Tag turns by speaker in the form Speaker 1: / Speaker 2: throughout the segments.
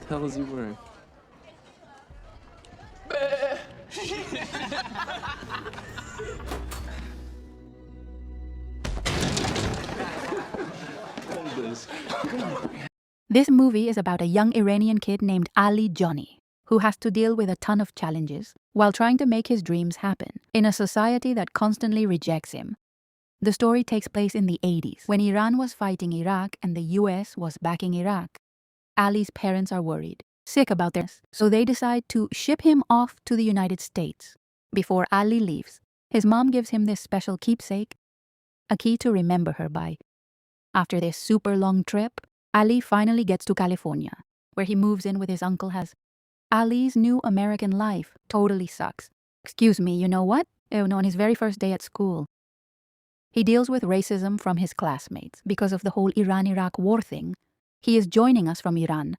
Speaker 1: hell is he wearing?
Speaker 2: This movie is about a young Iranian kid named Ali Johnny, who has to deal with a ton of challenges while trying to make his dreams happen in a society that constantly rejects him. The story takes place in the 80s, when Iran was fighting Iraq and the US was backing Iraq. Ali's parents are worried, sick about this, so they decide to ship him off to the United States. Before Ali leaves, his mom gives him this special keepsake, a key to remember her by. After this super long trip, Ali finally gets to California, where he moves in with his uncle. Ali's new American life totally sucks. Excuse me, you know what? Oh no, on his very first day at school. He deals with racism from his classmates because of the whole Iran-Iraq war thing. He is joining us from Iran.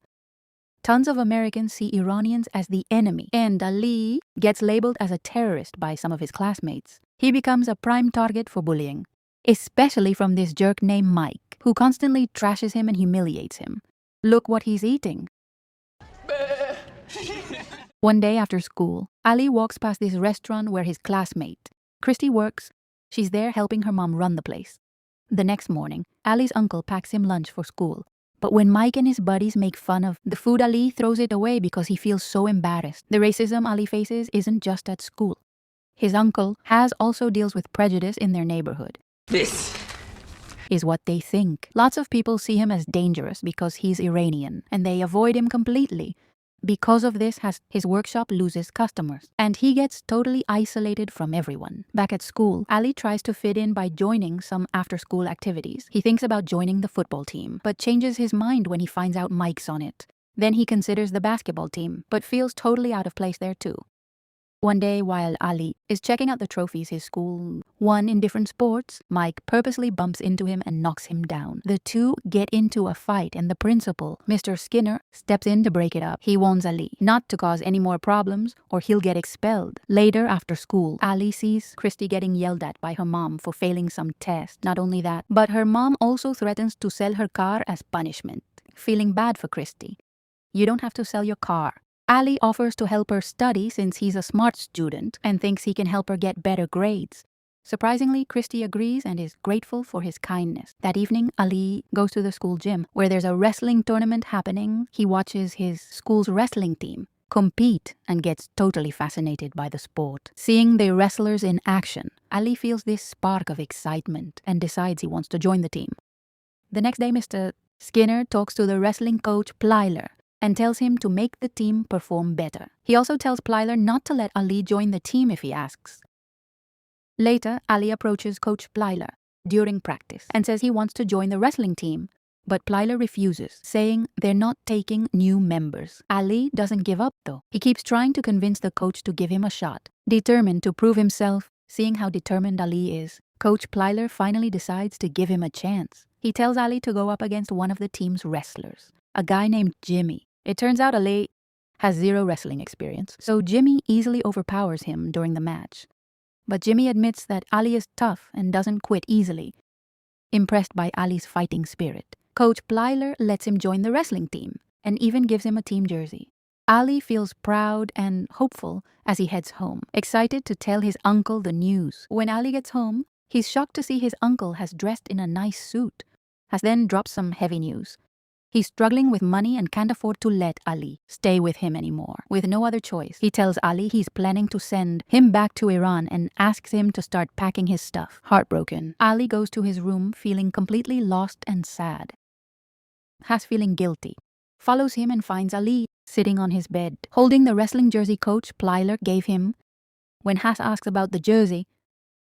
Speaker 2: Tons of Americans see Iranians as the enemy, and Ali gets labeled as a terrorist by some of his classmates. He becomes a prime target for bullying, especially from this jerk named Mike, who constantly trashes him and humiliates him. Look what he's eating. One day after school, Ali walks past this restaurant where his classmate, Christy, works. She's there helping her mom run the place. The next morning, Ali's uncle packs him lunch for school. But when Mike and his buddies make fun of the food, Ali throws it away because he feels so embarrassed. The racism Ali faces isn't just at school. His uncle also deals with prejudice in their neighborhood. This is what they think. Lots of people see him as dangerous because he's Iranian, and they avoid him completely. Because of this, his workshop loses customers, and he gets totally isolated from everyone. Back at school, Ali tries to fit in by joining some after-school activities. He thinks about joining the football team, but changes his mind when he finds out Mike's on it. Then he considers the basketball team, but feels totally out of place there too. One day, while Ali is checking out the trophies his school won in different sports, Mike purposely bumps into him and knocks him down. The two get into a fight, and the principal, Mr. Skinner, steps in to break it up. He warns Ali not to cause any more problems or he'll get expelled. Later, after school, Ali sees Christy getting yelled at by her mom for failing some test. Not only that, but her mom also threatens to sell her car as punishment. Feeling bad for Christy. You don't have to sell your car. Ali offers to help her study since he's a smart student and thinks he can help her get better grades. Surprisingly, Christy agrees and is grateful for his kindness. That evening, Ali goes to the school gym where there's a wrestling tournament happening. He watches his school's wrestling team compete and gets totally fascinated by the sport. Seeing the wrestlers in action, Ali feels this spark of excitement and decides he wants to join the team. The next day, Mr. Skinner talks to the wrestling coach Plyler and tells him to make the team perform better. He also tells Plyler not to let Ali join the team if he asks. Later, Ali approaches Coach Plyler during practice and says he wants to join the wrestling team, but Plyler refuses, saying they're not taking new members. Ali doesn't give up though. He keeps trying to convince the coach to give him a shot. Determined to prove himself, seeing how determined Ali is, Coach Plyler finally decides to give him a chance. He tells Ali to go up against one of the team's wrestlers, a guy named Jimmy. It turns out Ali has zero wrestling experience, so Jimmy easily overpowers him during the match. But Jimmy admits that Ali is tough and doesn't quit easily. Impressed by Ali's fighting spirit, Coach Plyler lets him join the wrestling team and even gives him a team jersey. Ali feels proud and hopeful as he heads home, excited to tell his uncle the news. When Ali gets home, he's shocked to see his uncle has dressed in a nice suit, has then dropped some heavy news. He's struggling with money and can't afford to let Ali stay with him anymore. With no other choice, he tells Ali he's planning to send him back to Iran and asks him to start packing his stuff. Heartbroken, Ali goes to his room feeling completely lost and sad. Has feeling guilty. Follows him and finds Ali sitting on his bed, holding the wrestling jersey Coach Plyler gave him. When Has asks about the jersey,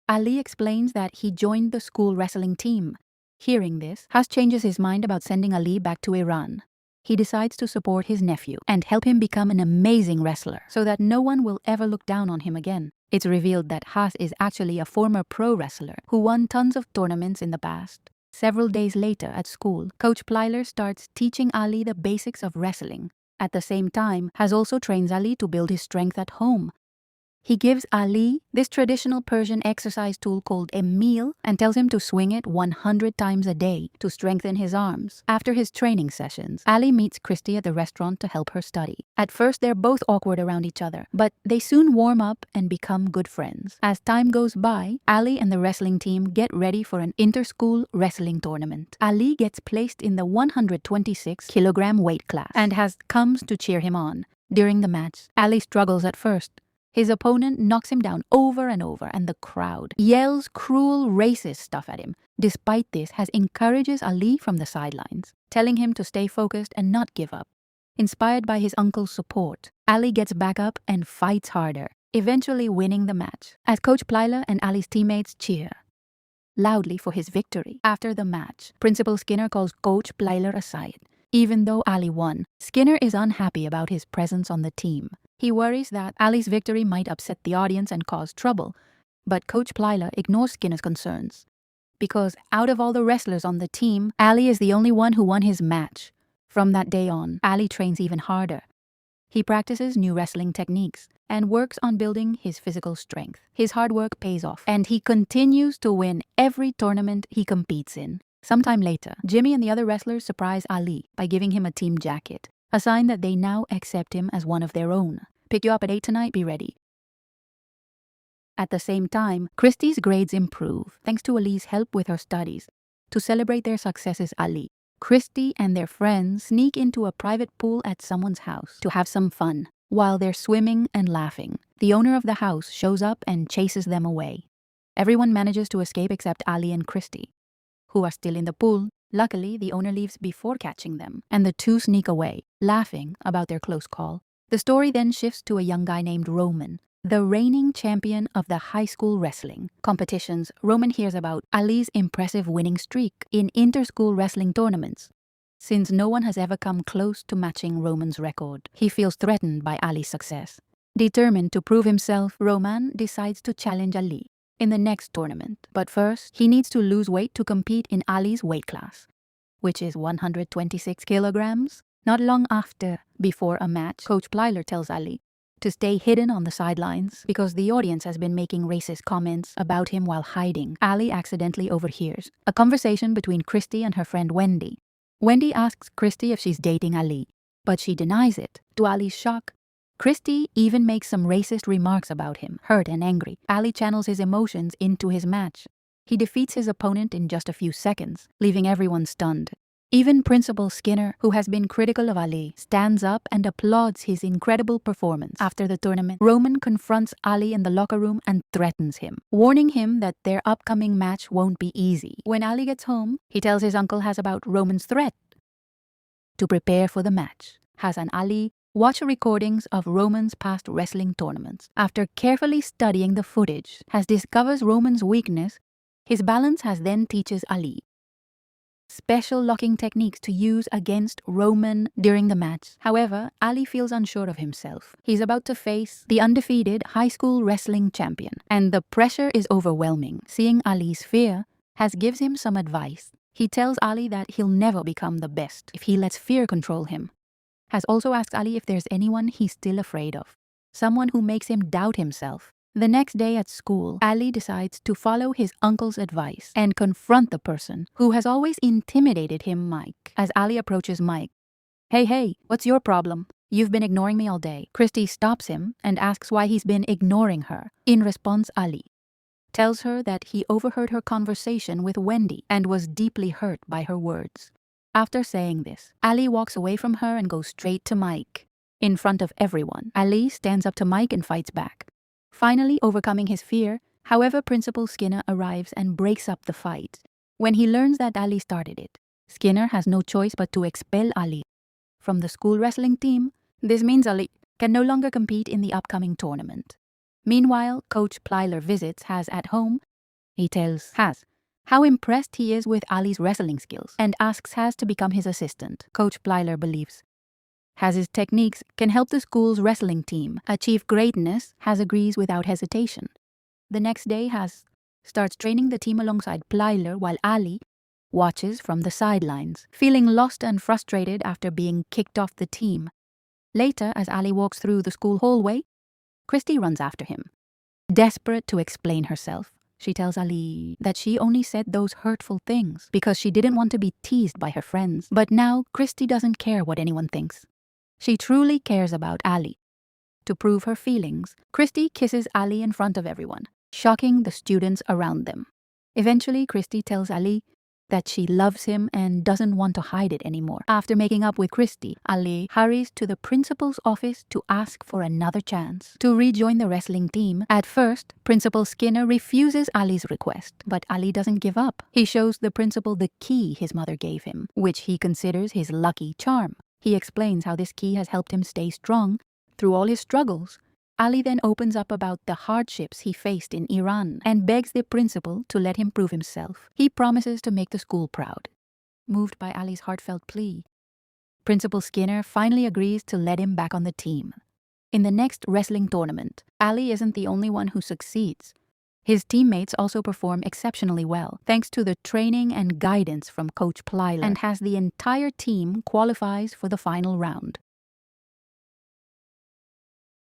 Speaker 2: Ali explains that he joined the school wrestling team. Hearing this, Has changes his mind about sending Ali back to Iran. He decides to support his nephew and help him become an amazing wrestler so that no one will ever look down on him again. It's revealed that Has is actually a former pro wrestler who won tons of tournaments in the past. Several days later at school, Coach Plyler starts teaching Ali the basics of wrestling. At the same time, Has also trains Ali to build his strength at home. He gives Ali this traditional Persian exercise tool called a meal and tells him to swing it 100 times a day to strengthen his arms. After his training sessions, Ali meets Christy at the restaurant to help her study. At first, they're both awkward around each other, but they soon warm up and become good friends. As time goes by, Ali and the wrestling team get ready for an inter-school wrestling tournament. Ali gets placed in the 126-kilogram weight class and comes to cheer him on. During the match, Ali struggles at first. His opponent knocks him down over and over, and the crowd yells cruel, racist stuff at him. Despite this, encourages Ali from the sidelines, telling him to stay focused and not give up. Inspired by his uncle's support, Ali gets back up and fights harder, eventually winning the match, as Coach Plyler and Ali's teammates cheer loudly for his victory. After the match, Principal Skinner calls Coach Plyler aside. Even though Ali won, Skinner is unhappy about his presence on the team. He worries that Ali's victory might upset the audience and cause trouble, but Coach Plyler ignores Skinner's concerns. Because out of all the wrestlers on the team, Ali is the only one who won his match. From that day on, Ali trains even harder. He practices new wrestling techniques and works on building his physical strength. His hard work pays off, and he continues to win every tournament he competes in. Sometime later, Jimmy and the other wrestlers surprise Ali by giving him a team jacket, a sign that they now accept him as one of their own. Pick you up at 8 tonight, be ready. At the same time, Christy's grades improve thanks to Ali's help with her studies. To celebrate their successes, Christy and their friends sneak into a private pool at someone's house to have some fun. While they're swimming and laughing, the owner of the house shows up and chases them away. Everyone manages to escape except Ali and Christy, who are still in the pool. Luckily, the owner leaves before catching them, and the two sneak away, laughing about their close call. The story then shifts to a young guy named Roman, the reigning champion of the high school wrestling competitions. Roman hears about Ali's impressive winning streak in inter-school wrestling tournaments. Since no one has ever come close to matching Roman's record, he feels threatened by Ali's success. Determined to prove himself, Roman decides to challenge Ali in the next tournament. But first, he needs to lose weight to compete in Ali's weight class, which is 126 kilograms. Not long after, before a match, Coach Plyler tells Ali to stay hidden on the sidelines because the audience has been making racist comments about him while hiding. Ali accidentally overhears a conversation between Christy and her friend Wendy. Wendy asks Christy if she's dating Ali, but she denies it. To Ali's shock, Christy even makes some racist remarks about him. Hurt and angry, Ali channels his emotions into his match. He defeats his opponent in just a few seconds, leaving everyone stunned. Even Principal Skinner, who has been critical of Ali, stands up and applauds his incredible performance. After the tournament, Roman confronts Ali in the locker room and threatens him, warning him that their upcoming match won't be easy. When Ali gets home, he tells his uncle about Roman's threat. To prepare for the match, and Ali watch recordings of Roman's past wrestling tournaments. After carefully studying the footage, discovers Roman's weakness. His balance then teaches Ali special locking techniques to use against Roman during the match. However, Ali feels unsure of himself. He's about to face the undefeated high school wrestling champion, and the pressure is overwhelming. Seeing Ali's fear, gives him some advice. He tells Ali that he'll never become the best if he lets fear control him. Also asks Ali if there's anyone he's still afraid of, someone who makes him doubt himself. The next day at school, Ali decides to follow his uncle's advice and confront the person who has always intimidated him, Mike. As Ali approaches Mike, Hey, what's your problem? You've been ignoring me all day. Christy stops him and asks why he's been ignoring her. In response, Ali tells her that he overheard her conversation with Wendy and was deeply hurt by her words. After saying this, Ali walks away from her and goes straight to Mike. In front of everyone, Ali stands up to Mike and fights back, finally overcoming his fear. However, Principal Skinner arrives and breaks up the fight. When he learns that Ali started it, Skinner has no choice but to expel Ali from the school wrestling team. This means Ali can no longer compete in the upcoming tournament. Meanwhile, Coach Plyler visits at home. He tells how impressed he is with Ali's wrestling skills and asks to become his assistant. Coach Plyler believes his techniques can help the school's wrestling team achieve greatness. Agrees without hesitation. The next day, starts training the team alongside Plyler while Ali watches from the sidelines, feeling lost and frustrated after being kicked off the team. Later, as Ali walks through the school hallway, Christy runs after him. Desperate to explain herself, she tells Ali that she only said those hurtful things because she didn't want to be teased by her friends. But now, Christy doesn't care what anyone thinks. She truly cares about Ali. To prove her feelings, Christy kisses Ali in front of everyone, shocking the students around them. Eventually, Christy tells Ali that she loves him and doesn't want to hide it anymore. After making up with Christy, Ali hurries to the principal's office to ask for another chance to rejoin the wrestling team. At first, Principal Skinner refuses Ali's request, but Ali doesn't give up. He shows the principal the key his mother gave him, which he considers his lucky charm. He explains how this key has helped him stay strong through all his struggles. Ali then opens up about the hardships he faced in Iran and begs the principal to let him prove himself. He promises to make the school proud. Moved by Ali's heartfelt plea, Principal Skinner finally agrees to let him back on the team. In the next wrestling tournament, Ali isn't the only one who succeeds. His teammates also perform exceptionally well, thanks to the training and guidance from Coach Plyler, and has the entire team qualifies for the final round.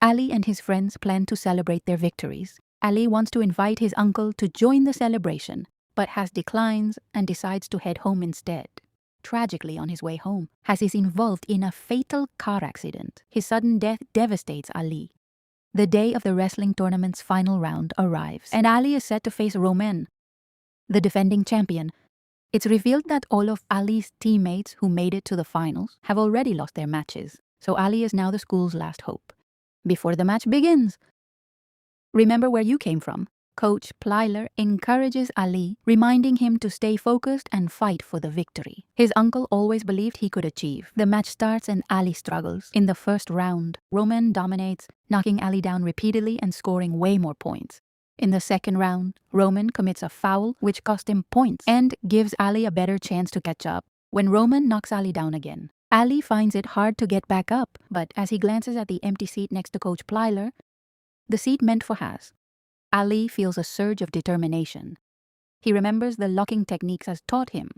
Speaker 2: Ali and his friends plan to celebrate their victories. Ali wants to invite his uncle to join the celebration, but has declines and decides to head home instead. Tragically, on his way home, Has is involved in a fatal car accident. His sudden death devastates Ali. The day of the wrestling tournament's final round arrives, and Ali is set to face Roman, the defending champion. It's revealed that all of Ali's teammates who made it to the finals have already lost their matches, so Ali is now the school's last hope. Before the match begins, remember where you came from. Coach Plyler encourages Ali, reminding him to stay focused and fight for the victory his uncle always believed he could achieve. The match starts and Ali struggles. In the first round, Roman dominates, knocking Ali down repeatedly and scoring way more points. In the second round, Roman commits a foul which cost him points and gives Ali a better chance to catch up. When Roman knocks Ali down again, Ali finds it hard to get back up, but as he glances at the empty seat next to Coach Plyler, the seat meant for Has, Ali feels a surge of determination. He remembers the locking techniques Has taught him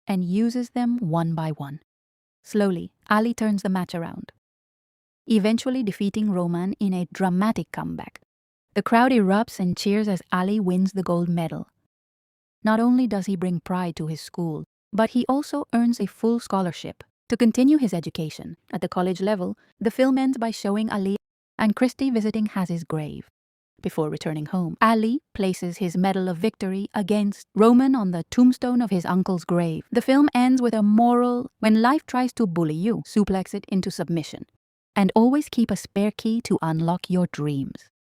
Speaker 2: and uses them one by one. Slowly, Ali turns the match around, eventually defeating Roman in a dramatic comeback. The crowd erupts and cheers as Ali wins the gold medal. Not only does he bring pride to his school, but he also earns a full scholarship to continue his education. At the college level, the film ends by showing Ali and Christy visiting Has's grave. Before returning home, Ali places his medal of victory against Roman on the tombstone of his uncle's grave. The film ends with a moral: when life tries to bully you, suplex it into submission. And always keep a spare key to unlock your dreams.